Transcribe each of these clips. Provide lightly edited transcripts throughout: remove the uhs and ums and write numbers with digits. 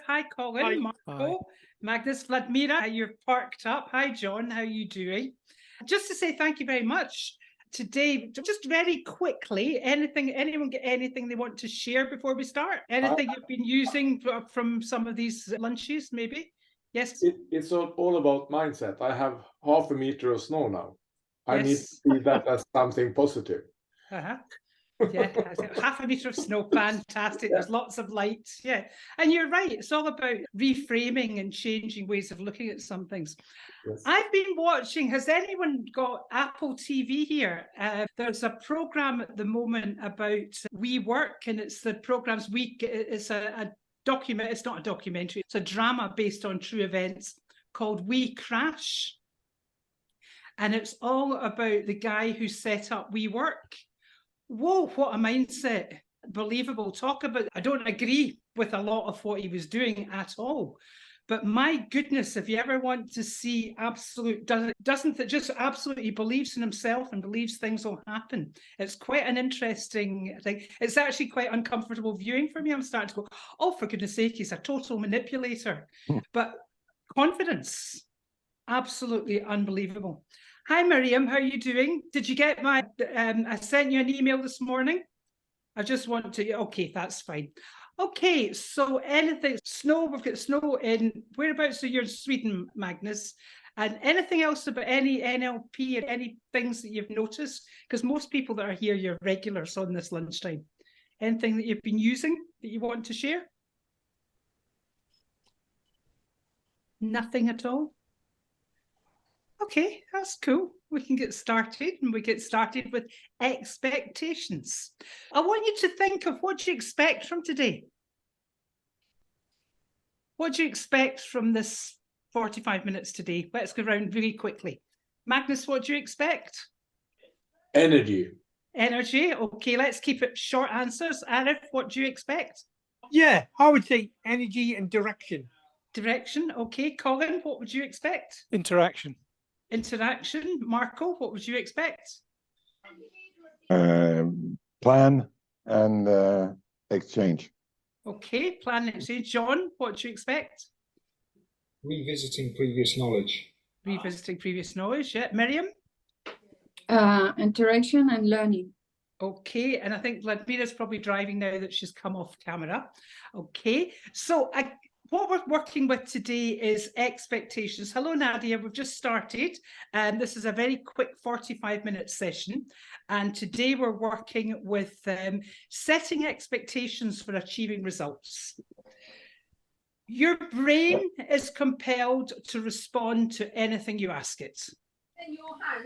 Hi, Colin, Hi. Marco, Hi. Magnus, Vladimira. You're parked up. Hi, John. How are you doing? Just to say thank you very much. Today, just very quickly, anyone get anything they want to share before we start? Anything you've been using from some of these lunches, maybe? Yes. It's all about mindset. I have half a meter of snow now. I need to Yes. see that as something positive. Yeah, half a meter of snow, fantastic. There's lots of light. Yeah, and you're right. It's all about reframing and changing ways of looking at some things. Yes. I've been watching. Has anyone got Apple TV here? There's a program at the moment about We Work, and it's the program's week. It's a document. It's not a documentary. It's a drama based on true events called We Crash, and it's all about the guy who set up We Work. Whoa, what a mindset. Believable. Talk about, I don't agree with a lot of what he was doing at all. But my goodness, if you ever want to see just absolutely believes in himself and believes things will happen. It's quite an interesting thing. It's actually quite uncomfortable viewing for me. I'm starting to go, oh, for goodness sake, he's a total manipulator. But confidence, absolutely unbelievable. Hi, Miriam, how are you doing? Did you get my, I sent you an email this morning. I just want to, okay, that's fine. Okay, so anything, snow, we've got snow in, whereabouts are you in Sweden, Magnus? And anything else about any NLP and any things that you've noticed? Because most people that are here, you're regulars on this lunchtime. Anything that you've been using that you want to share? Nothing at all? Okay, that's cool. We can get started, and we get started with expectations. I want you to think of what you expect from today. What do you expect from this 45 minutes today? Let's go around really quickly. Magnus, what do you expect? Energy. Energy. Okay, let's keep it short answers. Arif, what do you expect? Yeah, I would say energy and direction. Direction. Okay, Colin, what would you expect? Interaction. Interaction. Marco, what would you expect? Plan and exchange. Okay, plan and exchange. John, what do you expect? Revisiting previous knowledge. Revisiting previous knowledge. Yeah, Miriam? Interaction and learning. Okay, and I think Vladimira's probably driving now that she's come off camera. Okay, so what we're working with today is expectations. Hello, Nadia. We've just started, and this is a very quick 45-minute session. And today we're working with setting expectations for achieving results. Your brain is compelled to respond to anything you ask it.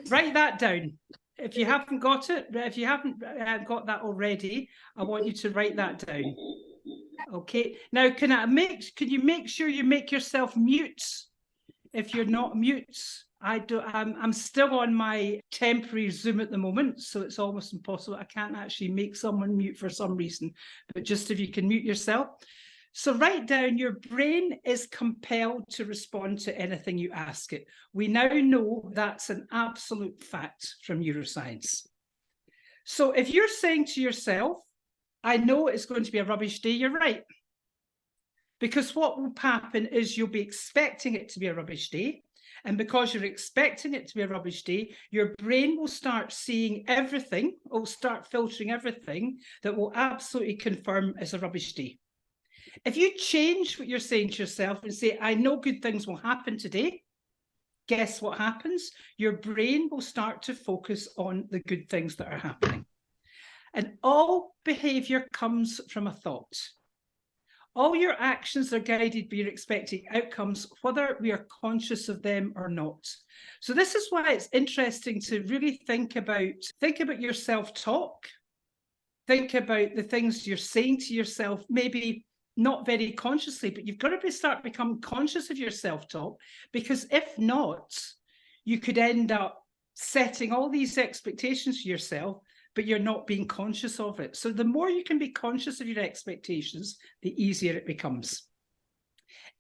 Write that down. If you haven't got it, if you haven't got that already, I want you to write that down. Okay. Now, can you make sure you make yourself mute if you're not mute? I'm still on my temporary Zoom at the moment, so it's almost impossible. I can't actually make someone mute for some reason, but just if you can mute yourself. So write down, your brain is compelled to respond to anything you ask it. We now know that's an absolute fact from neuroscience. So if you're saying to yourself, I know it's going to be a rubbish day, you're right. Because what will happen is you'll be expecting it to be a rubbish day. And because you're expecting it to be a rubbish day, your brain will start seeing everything, will start filtering everything that will absolutely confirm it's a rubbish day. If you change what you're saying to yourself and say, I know good things will happen today, guess what happens? Your brain will start to focus on the good things that are happening. And all behavior comes from a thought. All your actions are guided by your expected outcomes, whether we are conscious of them or not. So this is why it's interesting to really think about your self-talk. Think about the things you're saying to yourself, maybe not very consciously, but you've got to start becoming conscious of your self-talk, because if not, you could end up setting all these expectations for yourself, but you're not being conscious of it. So the more you can be conscious of your expectations, the easier it becomes.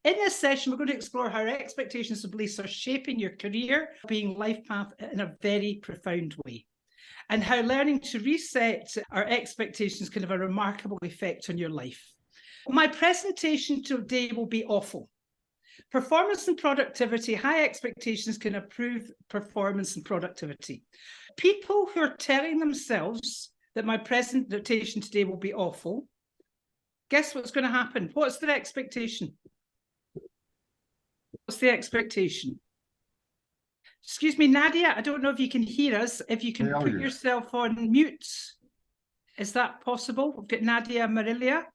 In this session, we're going to explore how expectations and beliefs are shaping your career, being life path in a very profound way, and how learning to reset our expectations can have a remarkable effect on your life. My presentation today will be awful. Performance and productivity, high expectations can improve performance and productivity. People who are telling themselves that my presentation today will be awful, guess what's going to happen? What's their expectation? What's the expectation? Excuse me, Nadia, I don't know if you can hear us. If you can put yourself on mute. Is that possible? We've got Nadia Marilia.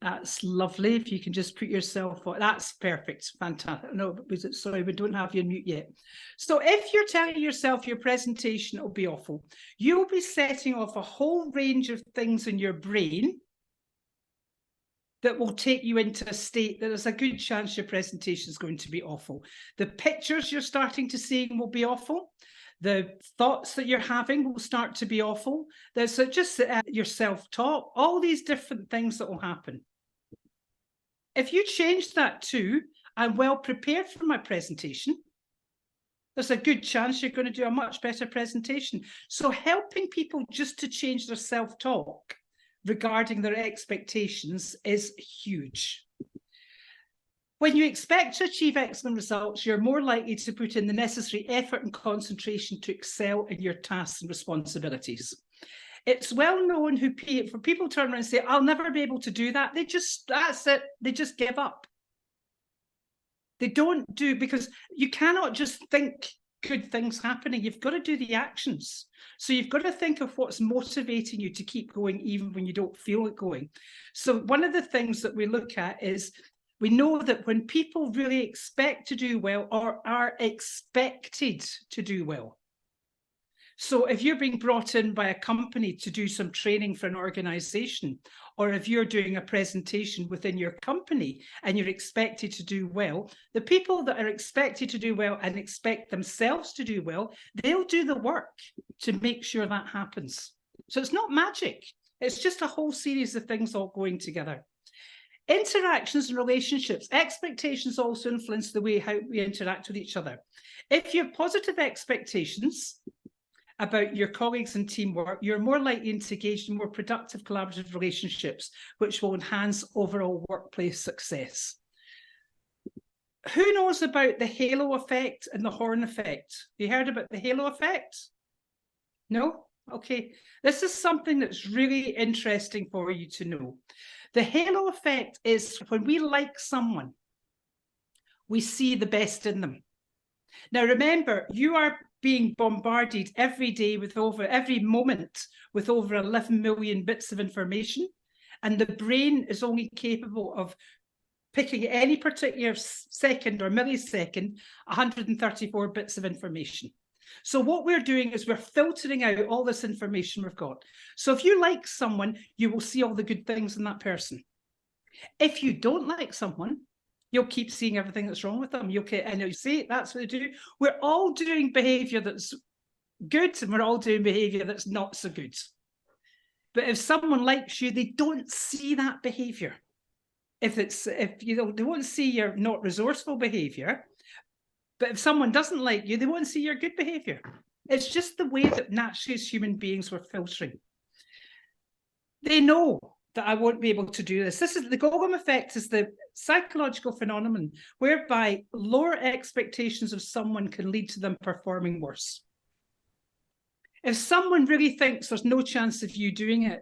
That's lovely. If you can just put yourself on, that's perfect. Fantastic. No, sorry, we don't have you on mute yet. So if you're telling yourself your presentation will be awful, you'll be setting off a whole range of things in your brain that will take you into a state that there's a good chance your presentation is going to be awful. The pictures you're starting to see will be awful. The thoughts that you're having will start to be awful. There's just your self-talk, all these different things that will happen. If you change that to, I'm well prepared for my presentation, there's a good chance you're going to do a much better presentation. So helping people just to change their self-talk regarding their expectations is huge. When you expect to achieve excellent results, you're more likely to put in the necessary effort and concentration to excel in your tasks and responsibilities. It's well known for people to turn around and say, I'll never be able to do that. That's it. They just give up. They don't do, because you cannot just think good things happening. You've got to do the actions. So you've got to think of what's motivating you to keep going, even when you don't feel it going. So one of the things that we look at is, we know that when people really expect to do well or are expected to do well. So if you're being brought in by a company to do some training for an organization, or if you're doing a presentation within your company and you're expected to do well, the people that are expected to do well and expect themselves to do well, they'll do the work to make sure that happens. So it's not magic. It's just a whole series of things all going together. Interactions and relationships. Expectations also influence the way how we interact with each other. If you have positive expectations about your colleagues and teamwork, you're more likely to engage in more productive collaborative relationships, which will enhance overall workplace success. Who knows about the halo effect and the horn effect? You heard about the halo effect? No? Okay. This is something that's really interesting for you to know. The halo effect is when we like someone, we see the best in them. Now, remember, you are being bombarded every day with every moment with over 11 million bits of information, and the brain is only capable of picking at any particular second or millisecond 134 bits of information. So what we're doing is we're filtering out all this information we've got. So if you like someone, you will see all the good things in that person. If you don't like someone, you'll keep seeing everything that's wrong with them. And you'll see that's what they do. We're all doing behavior that's good, and we're all doing behavior that's not so good. But if someone likes you, they don't see that behavior. They won't see your not resourceful behavior. But if someone doesn't like you, they won't see your good behavior. It's just the way that naturally as human beings we're filtering. They know that I won't be able to do this. This is the Golem effect, is the psychological phenomenon whereby lower expectations of someone can lead to them performing worse. If someone really thinks there's no chance of you doing it,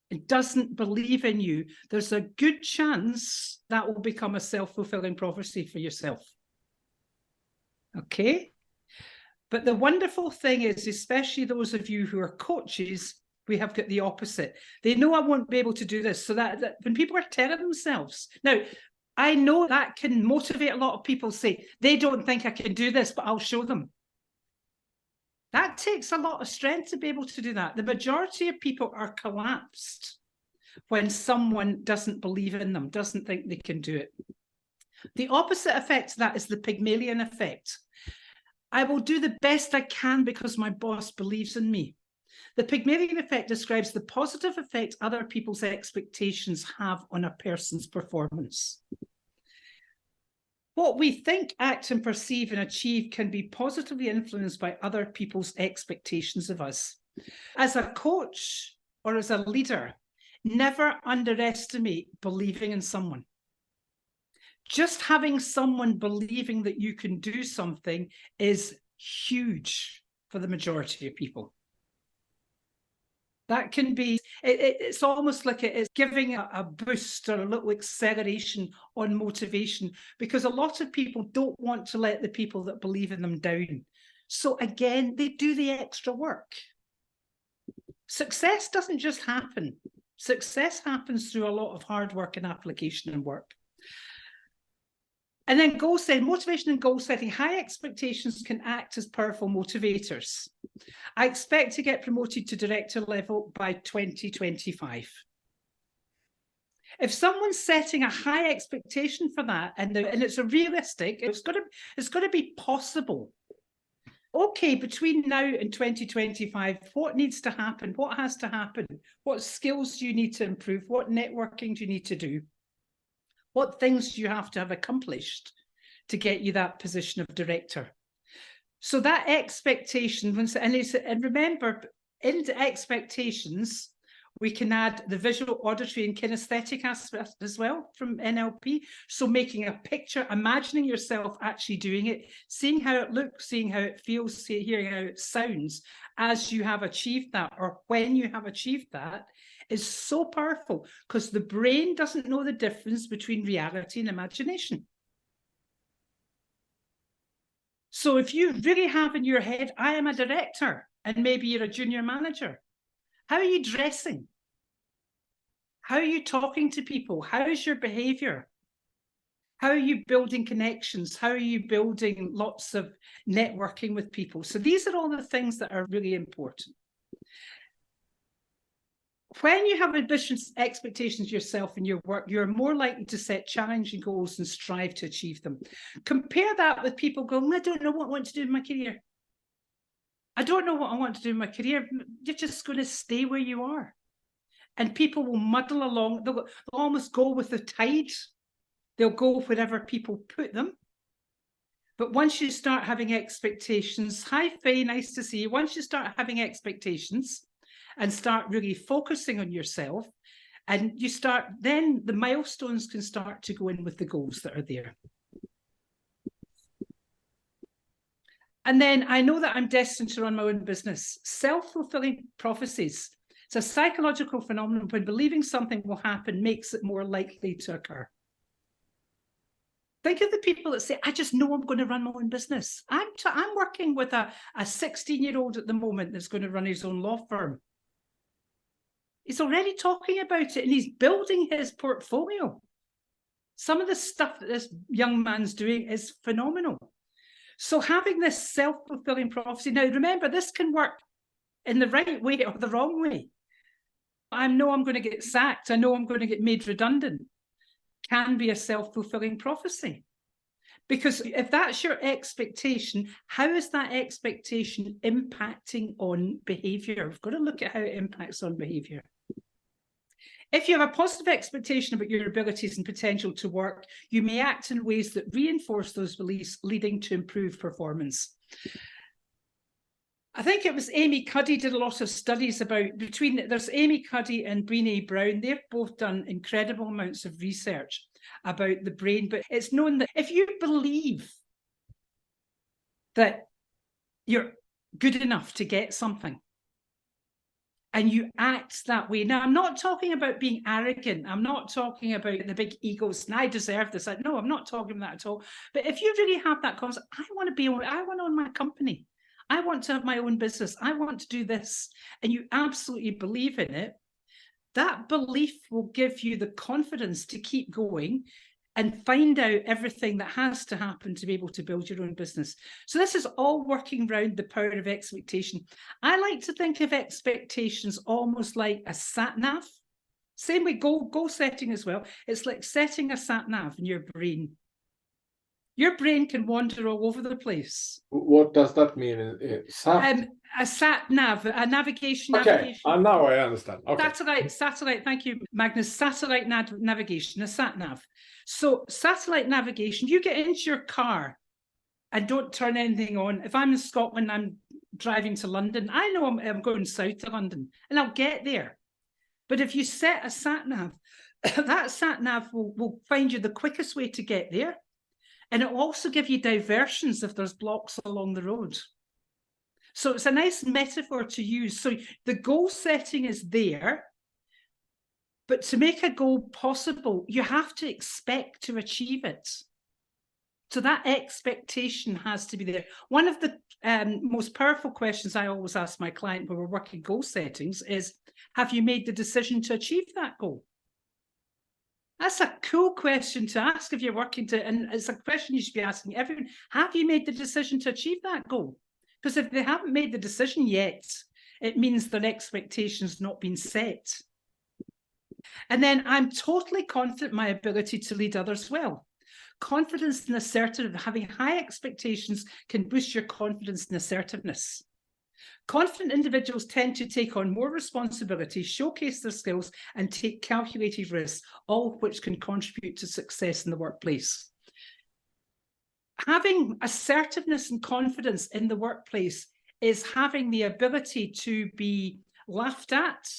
and doesn't believe in you, there's a good chance that will become a self-fulfilling prophecy for yourself. Okay? But the wonderful thing is, especially those of you who are coaches, we have got the opposite. They know I won't be able to do this. So that when people are telling themselves, now, I know that can motivate a lot of people, say, they don't think I can do this, but I'll show them. That takes a lot of strength to be able to do that. The majority of people are collapsed when someone doesn't believe in them, doesn't think they can do it. The opposite effect of that is the Pygmalion effect. I will do the best I can because my boss believes in me. The Pygmalion effect describes the positive effect other people's expectations have on a person's performance. What we think, act, and perceive and achieve can be positively influenced by other people's expectations of us. As a coach or as a leader, Never underestimate believing in someone. Just having someone believing that you can do something is huge for the majority of people. That can be, it's almost like it's giving a boost or a little acceleration on motivation, because a lot of people don't want to let the people that believe in them down. So again, they do the extra work. Success doesn't just happen. Success happens through a lot of hard work and application and work. And then goal setting, motivation and goal setting. High expectations can act as powerful motivators. I expect to get promoted to director level by 2025. If someone's setting a high expectation for that, and it's a realistic, it's got to be possible. Okay, between now and 2025, what needs to happen? What has to happen? What skills do you need to improve? What networking do you need to do? What things do you have to have accomplished to get you that position of director? So that expectation, and remember, into expectations, we can add the visual, auditory, and kinesthetic aspect as well from NLP. So making a picture, imagining yourself actually doing it, seeing how it looks, seeing how it feels, hearing how it sounds as you have achieved that, or when you have achieved that, is so powerful, because the brain doesn't know the difference between reality and imagination. So if you really have in your head, I am a director, and maybe you're a junior manager, how are you dressing? How are you talking to people? How is your behavior? How are you building connections? How are you building lots of networking with people? So these are all the things that are really important. When you have ambitious expectations yourself in your work, you're more likely to set challenging goals and strive to achieve them. Compare that with people going, I don't know what I want to do in my career. I don't know what I want to do in my career. You're just going to stay where you are. And people will muddle along. They'll almost go with the tide. They'll go wherever people put them. But once you start having expectations, hi Faye, nice to see you. Once you start having expectations and start really focusing on yourself, and you start, then the milestones can start to go in with the goals that are there. And then I know that I'm destined to run my own business. Self-fulfilling prophecies. It's a psychological phenomenon when believing something will happen makes it more likely to occur. Think of the people that say, I just know I'm going to run my own business. I'm working with a 16-year-old at the moment that's going to run his own law firm. He's already talking about it and he's building his portfolio. Some of the stuff that this young man's doing is phenomenal. So having this self-fulfilling prophecy, now remember, this can work in the right way or the wrong way. I know I'm going to get sacked. I know I'm going to get made redundant. Can be a self-fulfilling prophecy. Because if that's your expectation, how is that expectation impacting on behavior? We've got to look at how it impacts on behavior. If you have a positive expectation about your abilities and potential to work, you may act in ways that reinforce those beliefs, leading to improved performance. I think it was Amy Cuddy did a lot of studies about there's Amy Cuddy and Brené Brown. They've both done incredible amounts of research about the brain, but it's known that if you believe that you're good enough to get something, and you act that way. Now, I'm not talking about being arrogant. I'm not talking about the big egos, and I deserve this. No, I'm not talking about that at all. But if you really have that concept, I want to own my company. I want to have my own business. I want to do this. And you absolutely believe in it. That belief will give you the confidence to keep going and find out everything that has to happen to be able to build your own business. So this is all working around the power of expectation. I like to think of expectations almost like a sat-nav. Same with goal setting as well. It's like setting a sat-nav in your brain. Your brain can wander all over the place. What does that mean? A sat-nav, a navigation. Okay, now I understand. Okay. Satellite, thank you, Magnus. Satellite navigation, a sat-nav. So satellite navigation, you get into your car and don't turn anything on. If I'm in Scotland, I'm driving to London. I know I'm going south to London and I'll get there. But if you set a sat nav, that sat nav will find you the quickest way to get there. And it will also give you diversions if there's blocks along the road. So it's a nice metaphor to use. So the goal setting is there, but to make a goal possible, you have to expect to achieve it. So that expectation has to be there. One of the most powerful questions I always ask my client when we're working goal settings is, have you made the decision to achieve that goal? That's a cool question to ask if you're working to, and it's a question you should be asking everyone. Have you made the decision to achieve that goal? Because if they haven't made the decision yet, it means their expectation's not been set. And then I'm totally confident in my ability to lead others well. Confidence and assertiveness, having high expectations can boost your confidence and assertiveness. Confident individuals tend to take on more responsibility, showcase their skills, and take calculated risks, all of which can contribute to success in the workplace. Having assertiveness and confidence in the workplace is having the ability to be laughed at,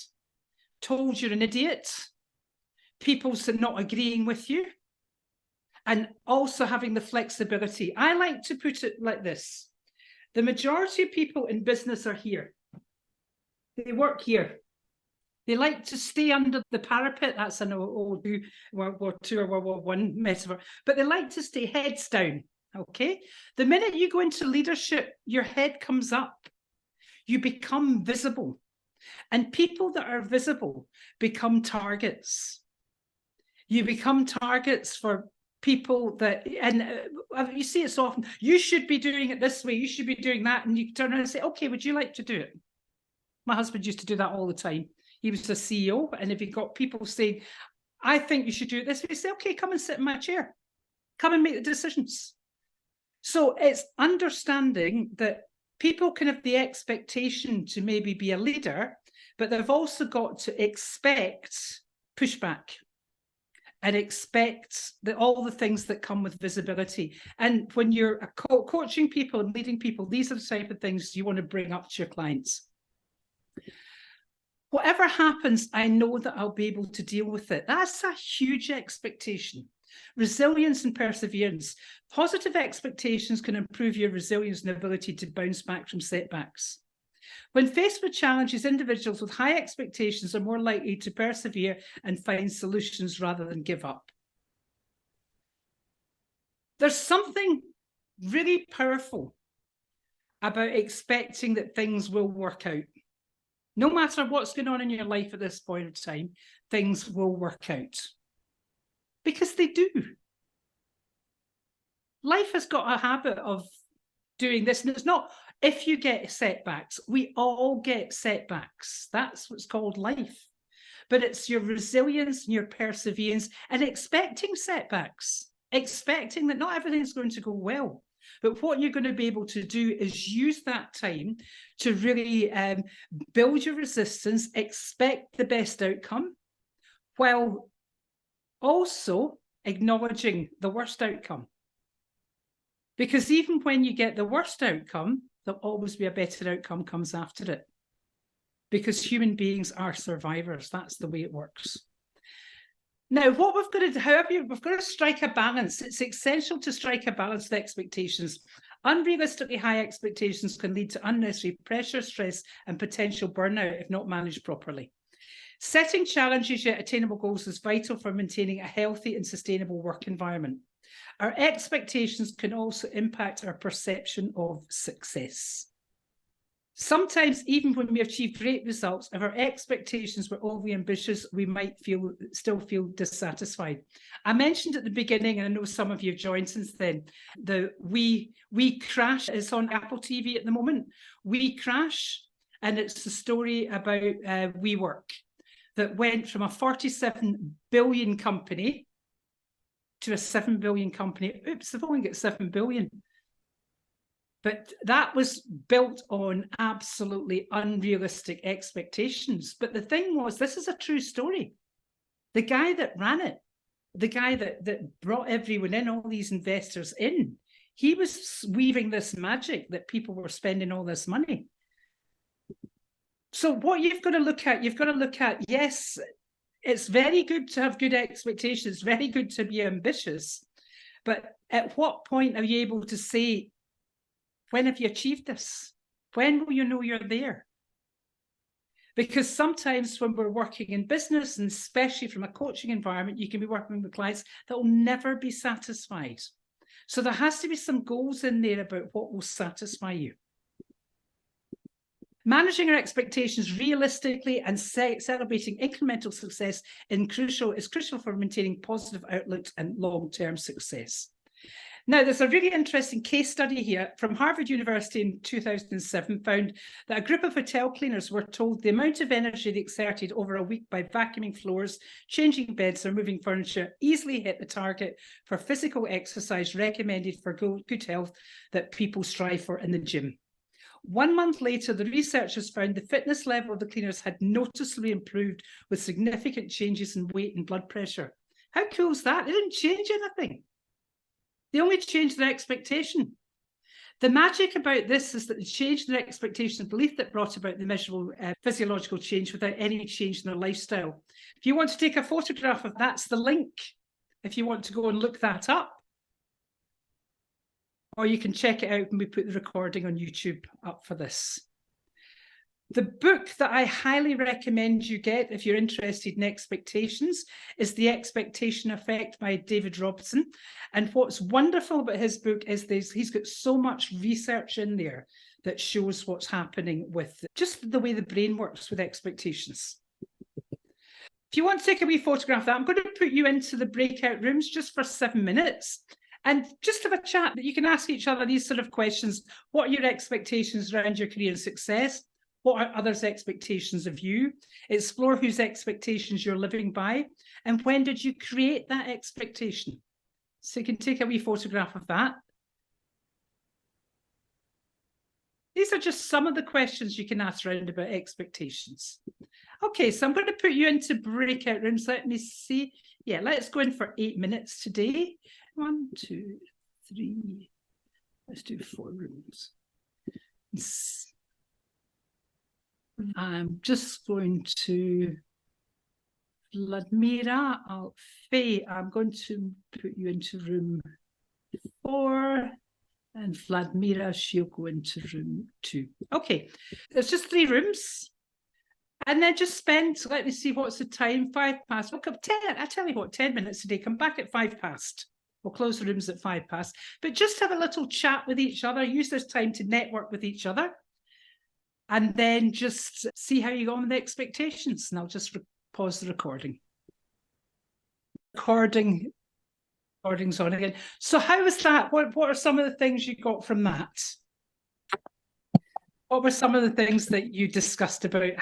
told you're an idiot, people not agreeing with you, and also having the flexibility. I like to put it like this. The majority of people in business are here. They work here. They like to stay under the parapet. That's an old World War II or World War I metaphor. But they like to stay heads down, okay? The minute you go into leadership, your head comes up. You become visible. And people that are visible become targets. You become targets for people that, and you see it so often, you should be doing it this way, you should be doing that, and you turn around and say, okay, would you like to do it? My husband used to do that all the time. He was a CEO, and if he got people saying, I think you should do it this way, he'd say, okay, come and sit in my chair. Come and make the decisions. So it's understanding that people can have the expectation to maybe be a leader, but they've also got to expect pushback and expect all the things that come with visibility. And when you're coaching people and leading people, these are the type of things you want to bring up to your clients. Whatever happens, I know that I'll be able to deal with it. That's a huge expectation. Resilience and perseverance. Positive expectations can improve your resilience and ability to bounce back from setbacks. When faced with challenges, individuals with high expectations are more likely to persevere and find solutions rather than give up. There's something really powerful about expecting that things will work out. No matter what's going on in your life at this point in time, things will work out. Because they do. Life has got a habit of doing this, and it's not if you get setbacks. We all get setbacks. That's what's called life. But it's your resilience and your perseverance and expecting setbacks, expecting that not everything's going to go well. But what you're going to be able to do is use that time to really build your resistance, expect the best outcome, while also acknowledging the worst outcome. Because even when you get the worst outcome, there'll always be a better outcome comes after it. Because human beings are survivors. That's the way it works. Now, what we've got to do, however, we've got to strike a balance. It's essential to strike a balance with expectations. Unrealistically high expectations can lead to unnecessary pressure, stress, and potential burnout if not managed properly. Setting challenges yet attainable goals is vital for maintaining a healthy and sustainable work environment. Our expectations can also impact our perception of success. Sometimes, even when we achieve great results, if our expectations were overly ambitious, we might still feel dissatisfied. I mentioned at the beginning, and I know some of you have joined since then, the We Crash is on Apple TV at the moment. We Crash, and it's the story about WeWork that went from a 47 billion company to a 7 billion company. Oops, they've only got 7 billion. But that was built on absolutely unrealistic expectations. But the thing was, this is a true story. The guy that ran it, the guy that brought everyone in, all these investors in, he was weaving this magic that people were spending all this money. So what you've got to look at, yes, it's very good to have good expectations, it's very good to be ambitious, but at what point are you able to say, when have you achieved this? When will you know you're there? Because sometimes when we're working in business, and especially from a coaching environment, you can be working with clients that will never be satisfied. So there has to be some goals in there about what will satisfy you. Managing our expectations realistically and celebrating incremental success is crucial for maintaining positive outlooks and long-term success. Now, there's a really interesting case study here from Harvard University in 2007 found that a group of hotel cleaners were told the amount of energy they exerted over a week by vacuuming floors, changing beds, or moving furniture easily hit the target for physical exercise recommended for good health that people strive for in the gym. 1 month later, the researchers found the fitness level of the cleaners had noticeably improved with significant changes in weight and blood pressure. How cool is that? It didn't change anything. They only changed their expectation. The magic about this is that they changed their expectation and belief that brought about the measurable physiological change without any change in their lifestyle. If you want to take a photograph of that's the link, if you want to go and look that up. Or you can check it out when we put the recording on YouTube up for this. The book that I highly recommend you get if you're interested in expectations is The Expectation Effect by David Robson. And what's wonderful about his book is he's got so much research in there that shows what's happening with just the way the brain works with expectations. If you want to take a wee photograph of that, I'm going to put you into the breakout rooms just for 7 minutes. And just have a chat that you can ask each other these sort of questions. What are your expectations around your career and success? What are others' expectations of you? Explore whose expectations you're living by. And when did you create that expectation? So you can take a wee photograph of that. These are just some of the questions you can ask around about expectations. Okay, so I'm going to put you into breakout rooms. Let me see. Yeah, let's go in for 8 minutes today. 1, 2, 3. Let's do 4 rooms. I'm just going to Vladimira, Faye, I'm going to put you into room 4, and Vladimira, she'll go into room 2. Okay, there's just 3 rooms. And then just spend, let me see, what's the time? 5 past. Look up 10. I tell you what, 10 minutes today. Come back at 5 past. We'll close the rooms at 5 past. But just have a little chat with each other. Use this time to network with each other. And then just see how you go on with the expectations. And I'll just pause the recording. Recording's on again. So how was that? What are some of the things you got from that? What were some of the things that you discussed about?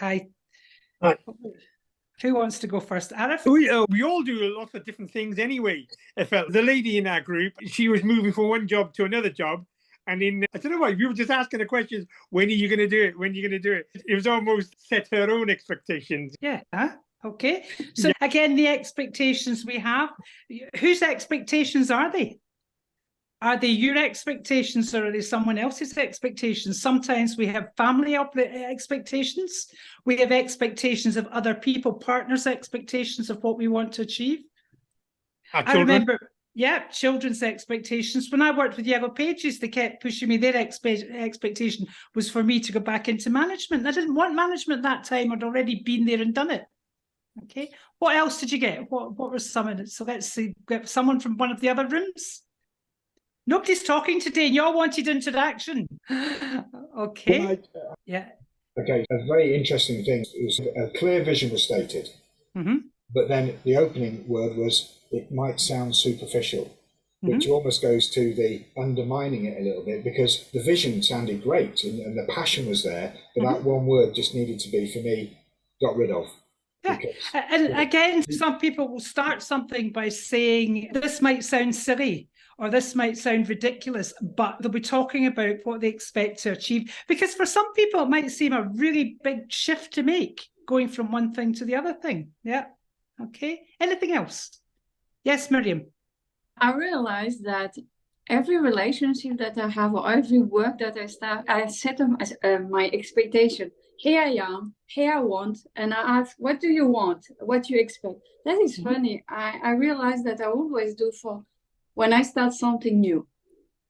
Who wants to go first? Arif? We all do lots of different things anyway. I felt the lady in our group, she was moving from one job to another job. And I don't know why, we were just asking the questions, when are you going to do it? When are you going to do it? It was almost set her own expectations. Yeah. Okay. So again, the expectations we have, whose expectations are they? Are they your expectations or are they someone else's expectations? Sometimes we have family expectations. We have expectations of other people, partners' expectations of what we want to achieve. I remember, children's expectations. When I worked with Yellow Pages, they kept pushing me. Their expectation was for me to go back into management. I didn't want management that time. I'd already been there and done it. Okay. What else did you get? What were some of it? So let's see. Get someone from one of the other rooms. Nobody's talking today, and you all wanted interaction. Okay. Yeah. Okay, a very interesting thing is a clear vision was stated, but then the opening word was, it might sound superficial, which almost goes to the undermining it a little bit, because the vision sounded great and the passion was there, but that one word just needed to be, for me, got rid of. Yeah. And again, some people will start something by saying, this might sound silly, or this might sound ridiculous, but they'll be talking about what they expect to achieve. Because for some people, it might seem a really big shift to make, going from one thing to the other thing. Yeah. Okay. Anything else? Yes, Miriam. I realized that every relationship that I have or every work that I start, I set them as my expectation. here I am, here I want, and I ask, what do you want? What do you expect? That is funny. I realize that I always do for when I start something new.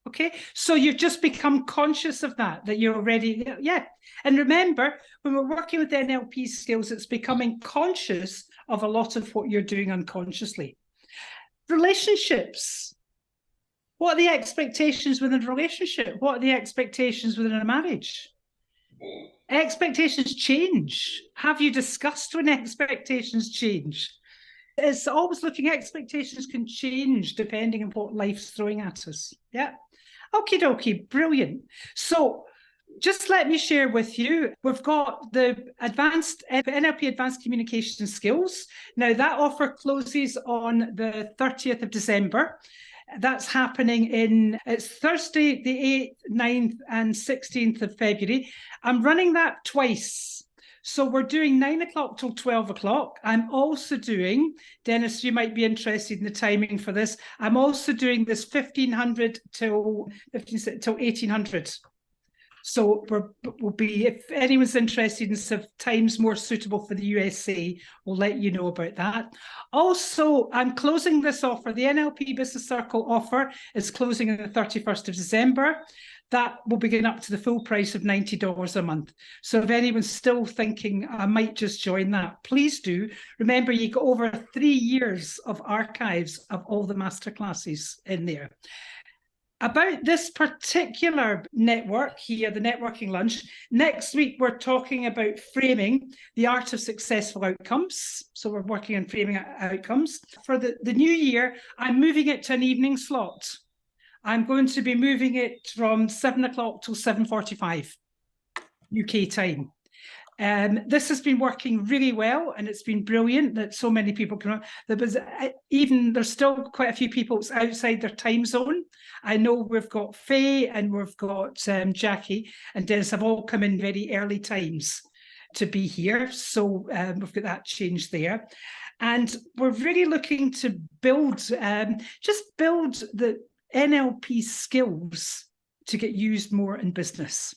Okay, so you've just become conscious of that you're already, yeah. And remember, when we're working with NLP skills, it's becoming conscious of a lot of what you're doing unconsciously. Relationships. What are the expectations within a relationship? What are the expectations within a marriage? Expectations change. Have you discussed when expectations change? It's always looking, expectations can change depending on what life's throwing at us. Yeah. Okie dokie, brilliant. So just let me share with you, we've got the advanced NLP Advanced Communication Skills. Now that offer closes on the 30th of December. That's happening it's Thursday, the 8th, 9th and 16th of February. I'm running that twice. So we're doing 9 o'clock till 12 o'clock. I'm also doing, Dennis, you might be interested in the timing for this. I'm also doing this 1500 till 1800. So we'll be, if anyone's interested in some times more suitable for the USA, we'll let you know about that. Also, I'm closing this offer. The NLP Business Circle offer is closing on the 31st of December. That will begin up to the full price of $90 a month. So if anyone's still thinking, I might just join that, please do. Remember, you got over 3 years of archives of all the masterclasses in there. About this particular network here, the networking lunch, next week we're talking about framing, the art of successful outcomes. So we're working on framing outcomes. For the new year, I'm moving it to an evening slot. I'm going to be moving it from 7 o'clock till 7:45 UK time. This has been working really well, and it's been brilliant that so many people come. There's still quite a few people outside their time zone. I know we've got Faye and we've got Jackie and Dennis have all come in very early times to be here. So we've got that change there. And we're really looking to build the NLP skills to get used more in business.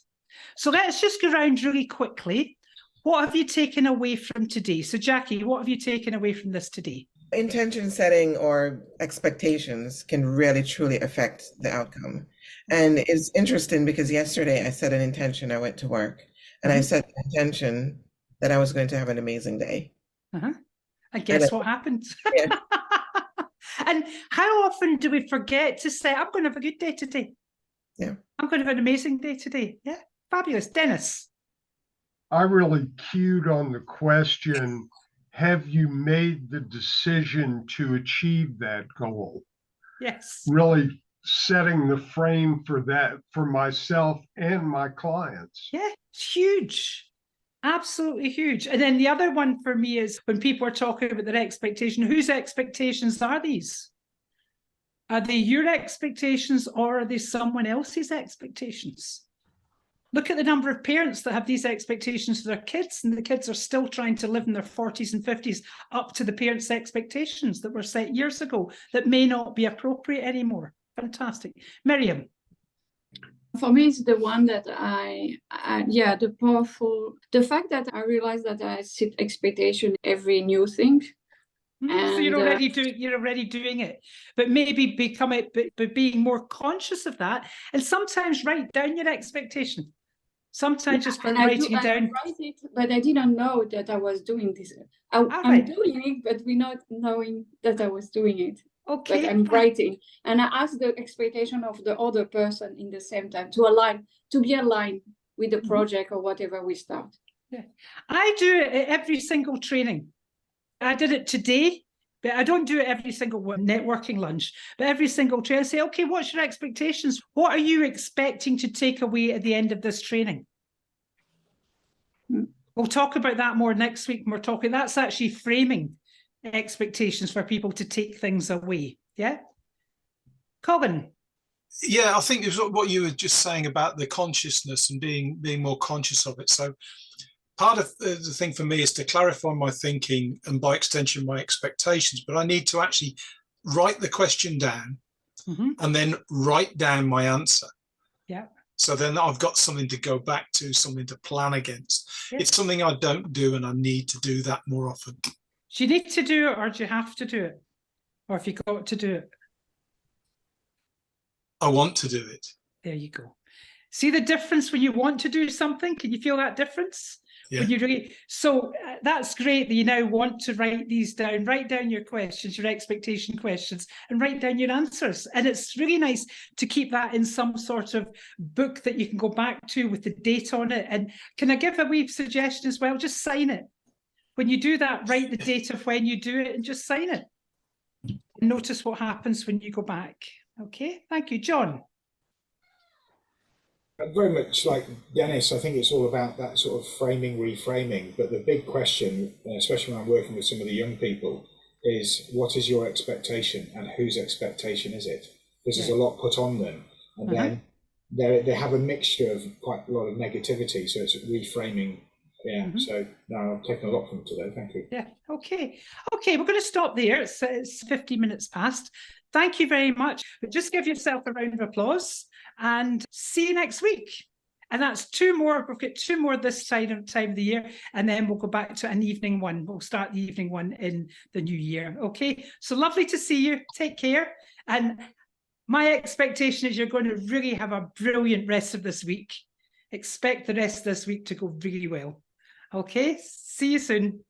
So let's just go around really quickly. What have you taken away from today? So Jackie, what have you taken away from this today? Intention setting or expectations can really truly affect the outcome. And it's interesting because yesterday I set an intention, I went to work, and I set the intention that I was going to have an amazing day. And guess what happened? Yeah. And how often do we forget to say, I'm going to have a good day today? Yeah. I'm going to have an amazing day today. Yeah. Fabulous. Dennis? I really cued on the question, have you made the decision to achieve that goal? Yes. Really setting the frame for that for myself and my clients. Yeah, it's huge. Absolutely huge. And then the other one for me is when people are talking about their expectation, whose expectations are these? Are they your expectations or are they someone else's expectations? Look at the number of parents that have these expectations for their kids, and the kids are still trying to live in their 40s and 50s up to the parents' expectations that were set years ago that may not be appropriate anymore. Fantastic. Miriam? For me, it's the one that the fact that I realize that I set expectation every new thing. So you're already doing it, but maybe become it, but being more conscious of that, and sometimes write down your expectation. Sometimes just by writing it down. I write it, but I didn't know that I was doing this. I'm doing it, but we're not knowing that I was doing it. Okay. But I'm writing, and I ask the expectation of the other person in the same time to be aligned with the project or whatever we start. Yeah, I do it at every single training. I did it today, but I don't do it every single networking lunch. But every single training, I say, okay, what's your expectations? What are you expecting to take away at the end of this training? We'll talk about that more next week. We're talking. That's actually framing expectations for people to take things away. Yeah, Colin? Yeah, I think it was what you were just saying about the consciousness and being more conscious of it. So part of the thing for me is to clarify my thinking and by extension my expectations, but I need to actually write the question down and then write down my answer. Yeah. So then I've got something to go back to, something to plan against. Yes. It's something I don't do, and I need to do that more often. Do you need to do it, or do you have to do it? Or have you got to do it? I want to do it. There you go. See the difference when you want to do something? Can you feel that difference? Yeah. When you really, so that's great that you now want to write these down. Write down your questions, your expectation questions, and write down your answers. And it's really nice to keep that in some sort of book that you can go back to with the date on it. And can I give a wee suggestion as well? Just sign it. When you do that, write the date of when you do it and just sign it. And notice what happens when you go back. Okay, thank you. John? Very much like Dennis, I think it's all about that sort of framing, reframing. But the big question, especially when I'm working with some of the young people, is what is your expectation and whose expectation is it? Because there's a lot put on them. And then they have a mixture of quite a lot of negativity. So it's reframing. Yeah, so no, I've taken a lot from today. Thank you. Yeah, okay. Okay, we're going to stop there. It's 50 minutes past. Thank you very much. But just give yourself a round of applause and see you next week. And that's 2 more. We've got 2 more this time of the year, and then we'll go back to an evening one. We'll start the evening one in the new year. Okay, so lovely to see you. Take care. And my expectation is you're going to really have a brilliant rest of this week. Expect the rest of this week to go really well. Okay, see you soon.